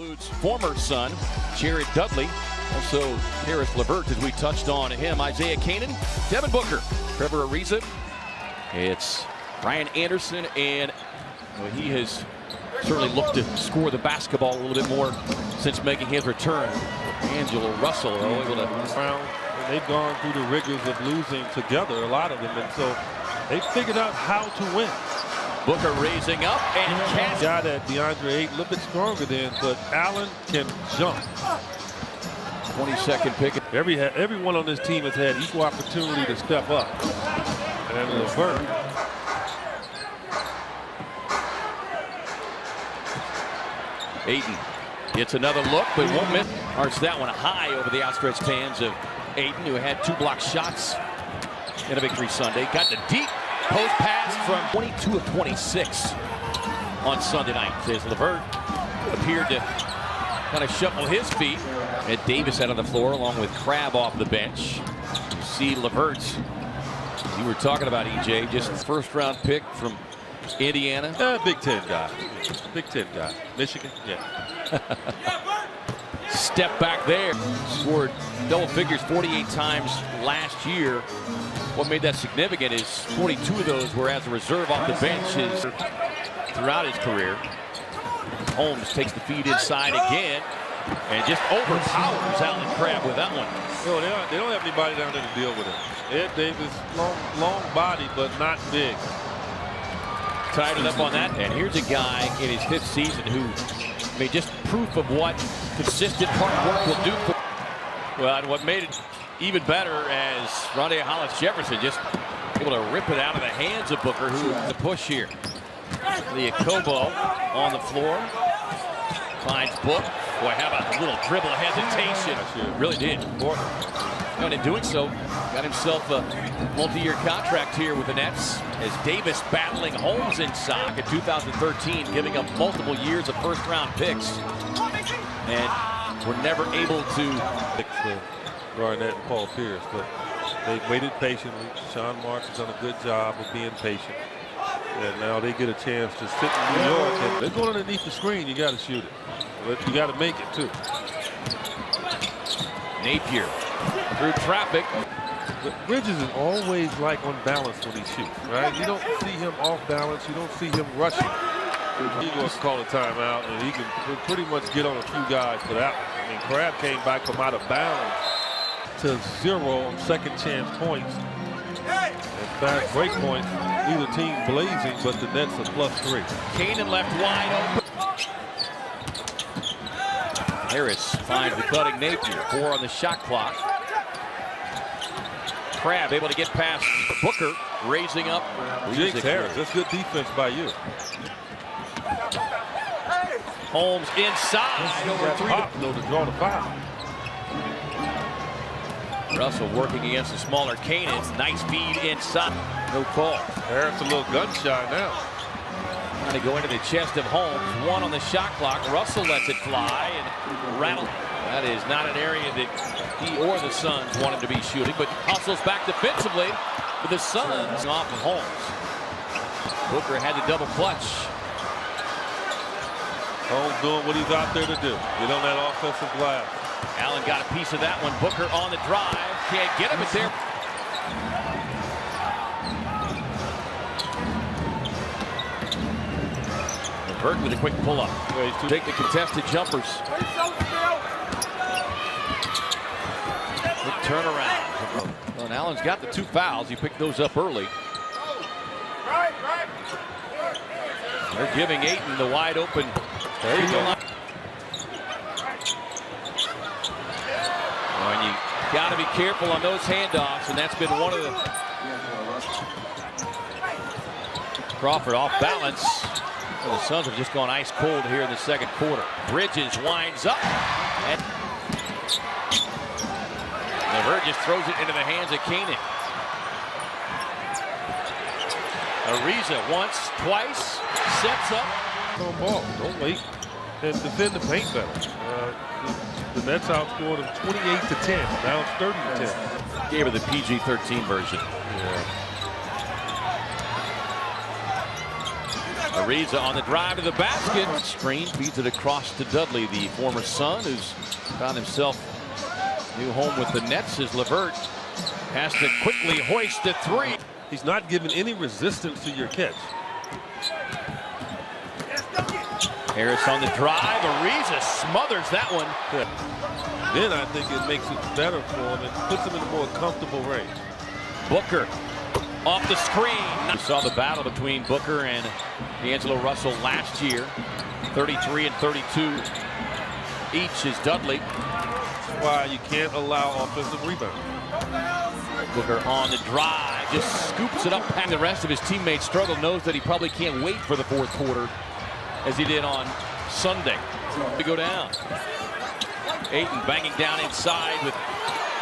Includes former son, Jared Dudley. Also, Harris LeVert, as we touched on him. Isaiah Canaan, Devin Booker, Trevor Ariza. It's Ryan Anderson, and he has certainly looked to score the basketball a little bit more since making his return. Angelo Russell able to. They've gone through the rigors of losing together, a lot of them, and so they figured out how to win. Booker raising up and catch. Guy that DeAndre Ayton a little bit stronger than, but Allen can jump. 22nd pick. Everyone on this team has had equal opportunity to step up. And LeVert. Ayton gets another look, but won't miss. Arcs that one high over the outstretched hands of Ayton, who had 2 block shots in a victory Sunday. Got the deep post pass from 22 of 26 on Sunday night. As LeVert appeared to kind of shuffle his feet. And Davis out on the floor along with Crabbe off the bench. You see LeVert, you were talking about, EJ, just first round pick from Indiana. Big Ten guy. Big Ten guy. Michigan, yeah. Step back there. Scored double figures 48 times last year. What made that significant is 42 of those were as a reserve off the bench throughout his career. Holmes takes the feed inside again and just overpowers Allen Crabbe with that one. No, they don't have anybody down there to deal with him. Ed Davis, long body, but not big. Tied it up on that. And here's a guy in his 5th season who made just proof of what consistent hard work will do for. Well, and what made it even better as Rondae Hollis-Jefferson just able to rip it out of the hands of Booker, who the push here. Liakobo on the floor. Finds Book. Boy, how about a little dribble hesitation. Really did. And in doing so, got himself a multi-year contract here with the Nets as Davis battling Holmes inside in 2013, giving up multiple years of first-round picks. And we're never able to. Garnett and Paul Pierce, but they waited patiently. Sean Marks has done a good job of being patient. And now they get a chance to sit in New York. And they're going underneath the screen. You got to shoot it. But you got to make it, too. Napier through traffic. But Bridges is always like on balance when he shoots, right? You don't see him off balance. You don't see him rushing. He goes to call a timeout, and he can pretty much get on a few guys for that one. I mean, Crabbe came back from out of bounds to 0 on second chance points. And fast break points, either team blazing, but the Nets are +3. Canaan left wide open. Harris finds the cutting Napier. 4 on the shot clock. Crabbe able to get past Booker, raising up. Jake Harris, that's good defense by you. Holmes inside over 3. To draw the foul. Russell working against the smaller Canaan. Nice feed inside. No call. Harris a little gun shy now. Trying to go into the chest of Holmes. 1 on the shot clock. Russell lets it fly and rattle. That is not an area that he or the Suns want him to be shooting, but hustles back defensively with the Suns off of Holmes. Booker had the double clutch. Holmes doing what he's out there to do. Get on that offensive glass. Allen got a piece of that one. Booker on the drive. Can't get him. It's there. LeVert with a quick pull-up. Take the contested jumpers. Quick turnaround. Well, and Allen's got the 2 fouls. He picked those up early. They're giving Ayton the wide open. There you go. And you got to be careful on those handoffs, and that's been one of the. Crawford off balance. Well, the Suns have just gone ice cold here in the second quarter. Bridges winds up, and LeVert just throws it into the hands of Canaan. Ariza once, twice, sets up. On ball. Don't wait and defend the paint better. The Nets outscored them 28-10. Now it's 30-10. Gave her the PG-13 version. Yeah. Ariza on the drive to the basket. Screen feeds it across to Dudley, the former Sun, who's found himself new home with the Nets as LeVert has to quickly hoist the three. He's not giving any resistance to your catch. Harris on the drive. Ariza smothers that one. Yeah. Then I think it makes it better for him and puts him in a more comfortable range. Booker off the screen. We saw the battle between Booker and D'Angelo Russell last year. 33 and 32 each is Dudley. That's why you can't allow offensive rebound. Booker on the drive, just scoops it up. And the rest of his teammates struggle, knows that he probably can't wait for the fourth quarter as he did on Sunday to go down. Ayton banging down inside with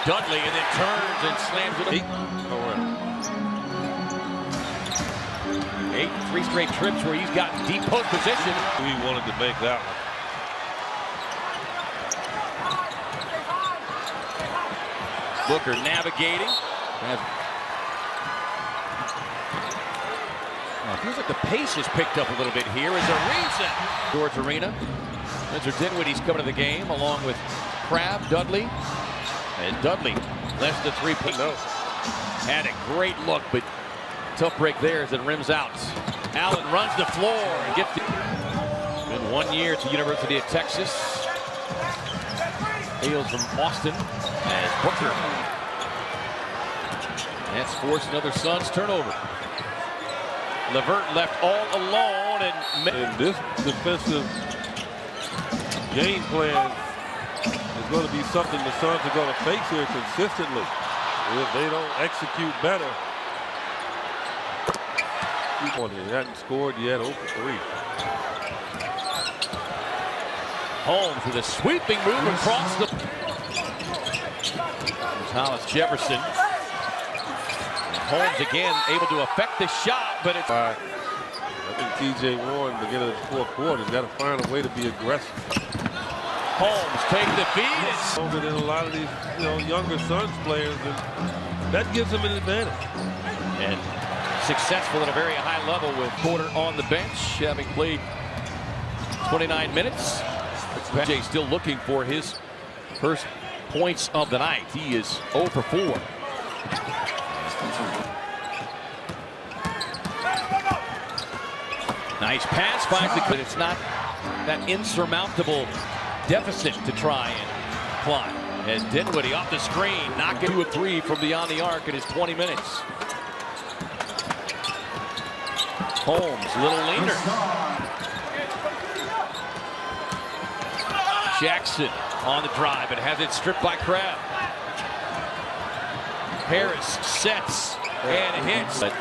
Dudley and then turns and slams it. Ayton, 3 straight trips where he's gotten deep post position. We wanted to make that one. Booker navigating. It feels like the pace has picked up a little bit here as Ariza. George Arena. Spencer Dinwiddie's coming to the game along with Crabbe, Dudley. And Dudley left the three-point. Had a great look, but tough break there as it rims out. Allen runs the floor and gets the... Been 1 year at the University of Texas. Hails from Austin as Booker. That's forced another Suns turnover. LeVert left all alone, and this defensive game plan is going to be something the Suns are going to face here consistently. If they don't execute better. He hadn't scored yet, 0 for 3. Holmes with a sweeping move across the... Thomas Jefferson. Holmes again able to affect the shot, but it's... I think T.J. Warren, at the beginning of the fourth quarter, has got to find a way to be aggressive. Holmes take the feed. Longer than a lot of these, younger Suns players, and that gives them an advantage. And successful at a very high level with Porter on the bench, having played 29 minutes. Jay still looking for his first points of the night. He is 0 for 4. Nice pass, finds the... But it's not that insurmountable deficit to try and climb. As Dinwiddie off the screen, knocking 2 of 3 from beyond the arc in his 20 minutes. Holmes, a little leaner. Jackson on the drive, but has it stripped by Crabbe. Harris sets and hits. But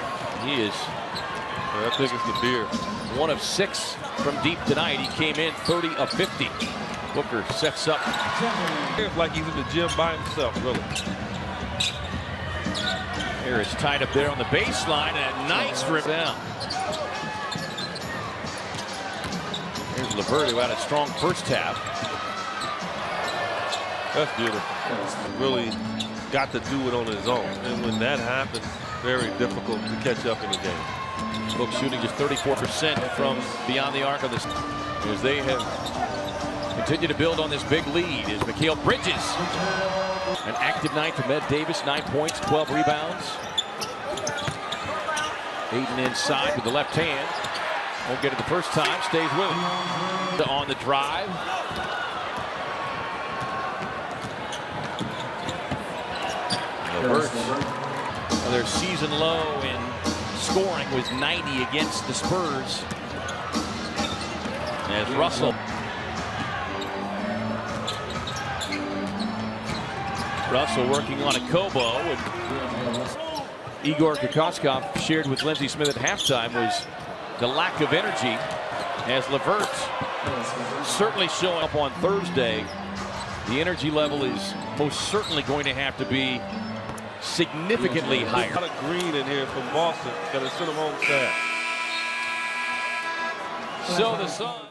he is... I think it's the beer. 1 of 6 from deep tonight. He came in 30 of 50. Booker sets up. It's like he's in the gym by himself, really. Harris tied up there on the baseline, and a nice rip down. Here's LeVert, who had a strong first half. That's beautiful. Really got to do it on his own. And when that happens, very difficult to catch up in the game. Book shooting just 34% from beyond the arc of this, as they have continued to build on this big lead. Is Mikal Bridges. An active night for Med Davis, 9 points, 12 rebounds. Ayton inside with the left hand. Won't get it the first time, stays with him. On the drive. LeVert, their season low in scoring was 90 against the Spurs. As Russell working on a Kobo. And Igor Kokoskov shared with Lindsey Smith at halftime was the lack of energy, as LeVert certainly showing up on Thursday. The energy level is most certainly going to have to be significantly higher. A lot of green in here from Boston. Got to send him home sad. So the Suns